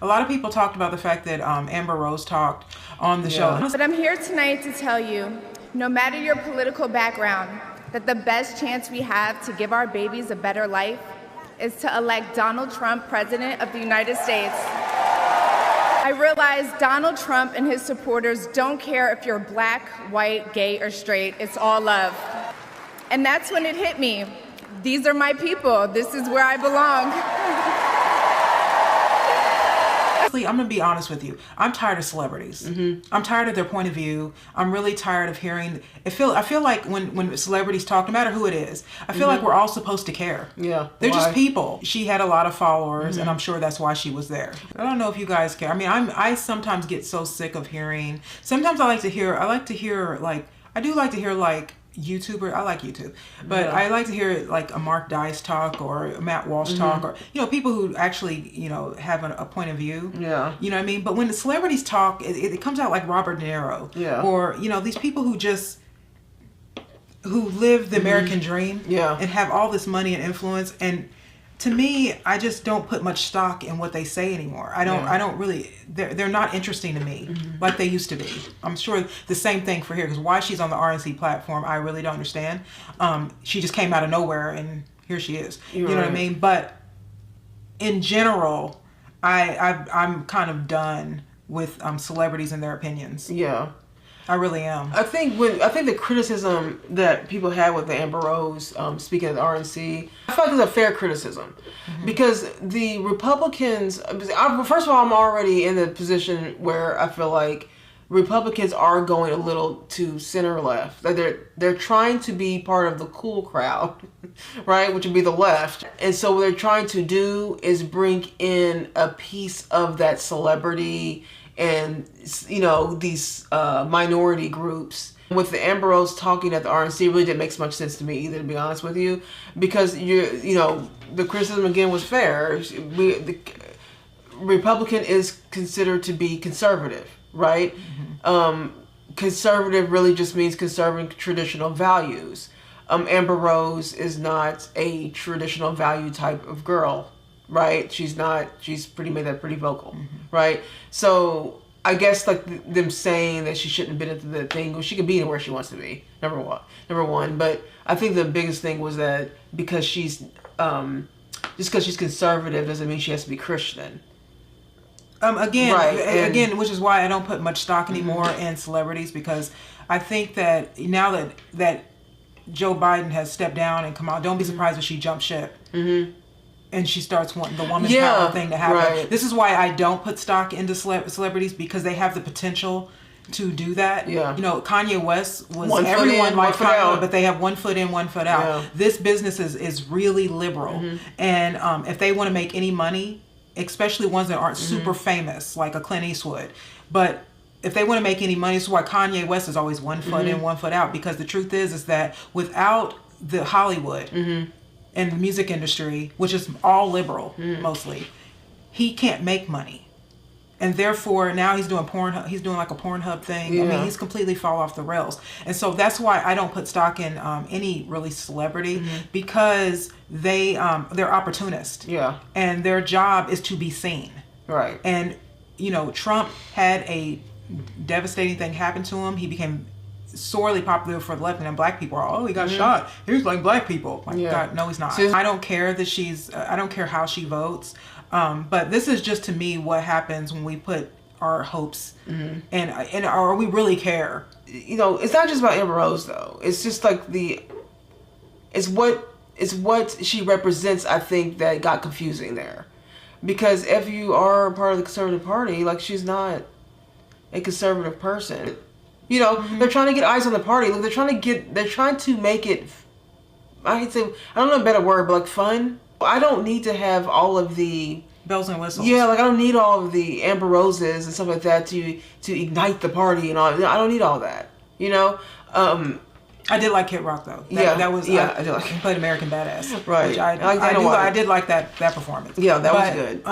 a lot of people talked about the fact that Amber Rose talked on the show. But I'm here tonight to tell you, no matter your political background, that the best chance we have to give our babies a better life is to elect Donald Trump president of the United States. I realize Donald Trump and his supporters don't care if you're black, white, gay, or straight. It's all love. And that's when it hit me. These are my people. This is where I belong. I'm gonna be honest with you. I'm tired of celebrities. I'm tired of their point of view. I'm really tired of hearing. I feel like when celebrities talk, no matter who it is, I feel like we're all supposed to care. Yeah, they're just people. She had a lot of followers, and I'm sure that's why she was there. I don't know if you guys care. I mean, I sometimes get so sick of hearing. Sometimes I like to hear like YouTuber. I like YouTube, but I like to hear like a Mark Dice talk or a Matt Walsh talk, or people who actually have a point of view. Yeah, you know what I mean. But when the celebrities talk, it comes out like Robert De Niro. Yeah, or these people who live the American dream. Yeah, and have all this money and influence. And to me, I just don't put much stock in what they say anymore. I don't really. They're not interesting to me like they used to be. I'm sure the same thing for here, because why she's on the RNC platform, I really don't understand. She just came out of nowhere, and here she is. You know what I mean? But in general, I'm kind of done with celebrities and their opinions. Yeah. I really am. I think the criticism that people had with the Amber Rose speaking at the RNC, I feel like it's a fair criticism, because the Republicans. First of all, I'm already in the position where I feel like Republicans are going a little to center left. Like they're trying to be part of the cool crowd, right, which would be the left. And so what they're trying to do is bring in a piece of that celebrity and these minority groups. With the Amber Rose talking at the RNC, it really didn't make much sense to me either, to be honest with you, because the criticism again was fair. The Republican is considered to be conservative, right? Conservative really just means conserving traditional values. Amber Rose is not a traditional value type of girl, right? She's made that pretty vocal, right? So I guess like them saying that she shouldn't have been at the thing, well, she could be anywhere she wants to be, number one. But I think the biggest thing was that because she's just because she's conservative doesn't mean she has to be Christian. Again, which is why I don't put much stock anymore in celebrities, because I think that now that Joe Biden has stepped down and come out, don't be surprised if she jumps ship. And she starts wanting the woman's power thing to happen. Right. This is why I don't put stock into celebrities, because they have the potential to do that. Yeah. Kanye West was everyone liked Kanye, but they have 1 foot in, 1 foot out. Yeah. This business is really liberal, and if they want to make any money, especially ones that aren't super famous, like a Clint Eastwood, but if they want to make any money, this is why Kanye West is always 1 foot in, 1 foot out, because the truth is that without the Hollywood and the music industry, which is all liberal mostly, he can't make money. And therefore now he's doing he's doing like a Pornhub thing. I mean, he's completely fall off the rails. And so that's why I don't put stock in any really celebrity, because they're opportunists. Yeah. And their job is to be seen. Right. And Trump had a devastating thing happen to him. He became sorely popular for the left, and then black people are, he got shot. He's like black people. Like, God, no, he's not. I don't care that I don't care how she votes. But this is just, to me, what happens when we put our hopes and or we really care. It's not just about Amber Rose though. It's just like it's what she represents, I think, that got confusing there. Because if you are part of the conservative party, like, she's not a conservative person. They're trying to get eyes on the party. Look, they're trying to make it, I don't know a better word, but like fun. I don't need to have all of the bells and whistles. Yeah, like I don't need all of the Amber Roses and stuff like that to ignite the party and all. I don't need all that. I did like Kid Rock though. That was I did like. He played American Badass. Right. Which I did like that performance. Yeah, that was good.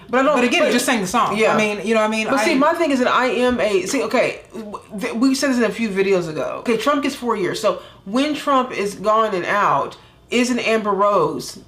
But again, just sang the song. Yeah. I mean, you know what I mean? But see, my thing is that I am okay, we said this in a few videos ago. Okay, Trump gets 4 years. So when Trump is gone and out, is an Amber Rose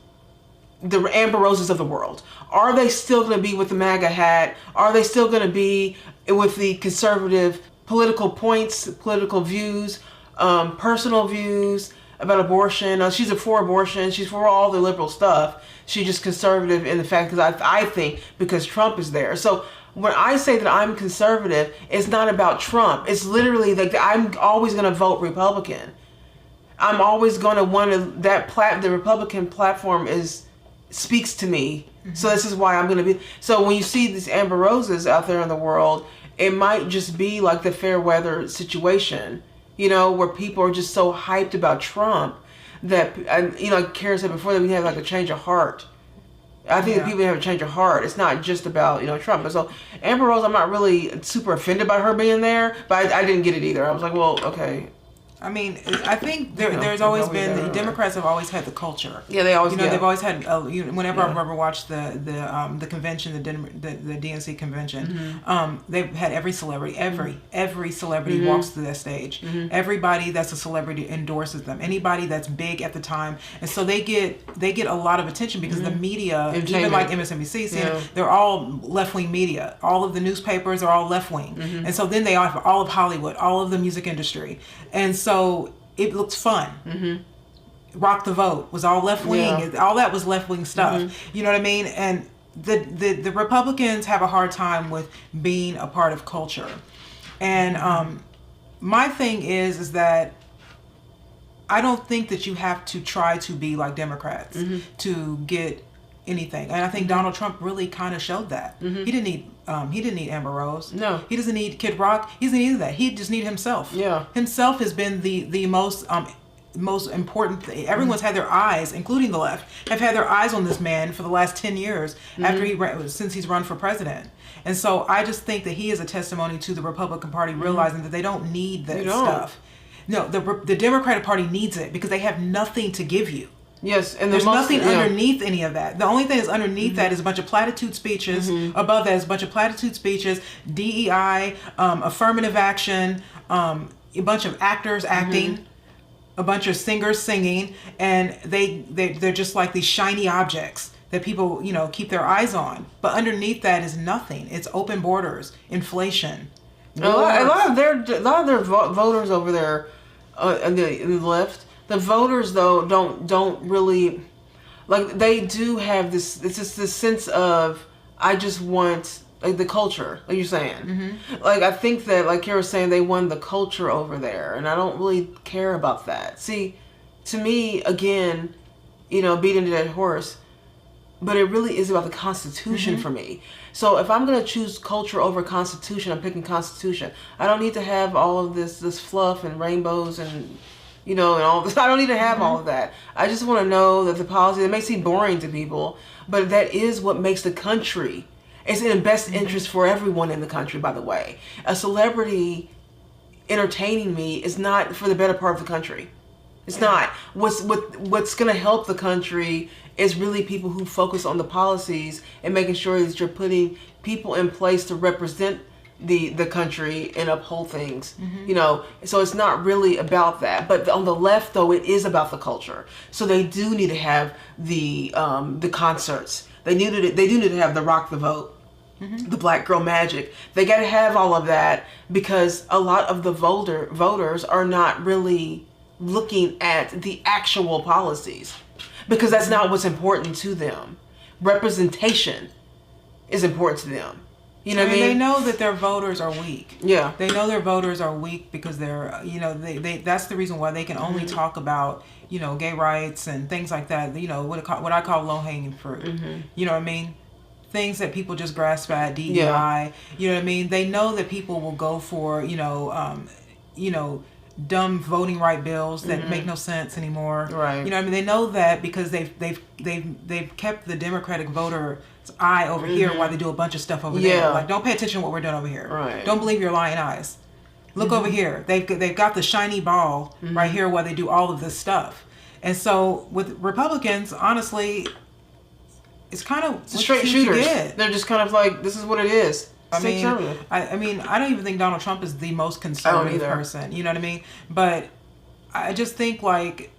the Amber Roses of the world? Are they still going to be with the MAGA hat? Are they still going to be with the conservative political points, political views, personal views about abortion? She's for abortion. She's for all the liberal stuff. She's just conservative in the fact, because I think because Trump is there. So when I say that I'm conservative, it's not about Trump. It's literally like I'm always going to vote Republican. I'm always going to want to, the Republican platform speaks to me. Mm-hmm. So this is why I'm going to be. So when you see these Amber Roses out there in the world, it might just be like the fair weather situation, where people are just so hyped about Trump that, like Karen said before, that we have like a change of heart. I think that people have a change of heart. It's not just about, Trump. But so Amber Rose, I'm not really super offended by her being there, but I didn't get it either. I was like, well, okay. I mean, I think there's always been, the Democrats have always had the culture. Yeah, they always. They've always had. Whenever I've ever watched the convention, the DNC convention, Mm-hmm. they've had every celebrity, every celebrity Mm-hmm. walks through that stage. Mm-hmm. Everybody that's a celebrity endorses them. Anybody that's big at the time, and so they get a lot of attention because Mm-hmm. the media, even like MSNBC, CNN, they're all left wing media. All of the newspapers are all left wing, Mm-hmm. and so then they have all of Hollywood, all of the music industry, and so it looked fun. Mm-hmm. Rock the Vote was all left wing. Yeah. All that was left wing stuff. Mm-hmm. You know what I mean? And the Republicans have a hard time with being a part of culture. And my thing is that I don't think that you have to try to be like Democrats to get anything. And I think Donald Trump really kind of showed that. Mm-hmm. He didn't need Amber Rose. No. He doesn't need Kid Rock. He doesn't need that. He just needs himself. Yeah. Himself has been the most important thing. Everyone's had their eyes, including the left, have had their eyes on this man for the last 10 years since he's run for president. And so I just think that he is a testimony to the Republican Party realizing that they don't need that stuff. No, the Democratic Party needs it because they have nothing to give you. Yes, and there's nothing underneath any of that. The only thing that's underneath that is a bunch of platitude speeches. Above that is a bunch of platitude speeches, DEI, affirmative action, a bunch of actors acting, a bunch of singers singing, and they're just like these shiny objects that people keep their eyes on. But underneath that is nothing. It's open borders, inflation. A lot of their voters over there in the left. The voters though don't really like. They do have this. It's just this sense of I just want like the culture, like you're saying. Mm-hmm. Like I think that like Kara was saying, they won the culture over there, and I don't really care about that. See, to me again, beating a dead horse, but it really is about the Constitution for me. So if I'm gonna choose culture over Constitution, I'm picking Constitution. I don't need to have all of this fluff and rainbows and and all this. I don't need to have all of that. I just want to know that the policy, that may seem boring to people, but that is what makes the country. It's in the best interest for everyone in the country, by the way. A celebrity entertaining me is not for the better part of the country. It's not. What's going to help the country is really people who focus on the policies and making sure that you're putting people in place to represent the country and uphold things, so it's not really about that. But on the left, though, it is about the culture. So they do need to have the concerts. They do need to have the Rock the Vote, the Black Girl Magic. They got to have all of that because a lot of the voters are not really looking at the actual policies because that's not what's important to them. Representation is important to them. You know what I mean? They know that their voters are weak. Yeah. They know their voters are weak because they're, they that's the reason why they can only talk about, gay rights and things like that, what I call low-hanging fruit. You know what I mean? Things that people just grasp at, DEI, you know what I mean? They know that people will go for, dumb voting right bills that make no sense anymore. Right. You know what I mean? They know that because they've kept the Democratic voter's eye over here while they do a bunch of stuff over there. Like, don't pay attention to what we're doing over here. Right. Don't believe your lying eyes. Look over here. They've got the shiny ball right here while they do all of this stuff. And so with Republicans, honestly, it's kind of straight shooters. They're just kind of like, this is what it is. I mean, I don't even think Donald Trump is the most conservative person. You know what I mean? But I just think, like,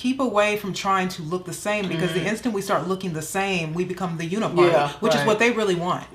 keep away from trying to look the same, because the instant we start looking the same, we become the uniparty, which is what they really want.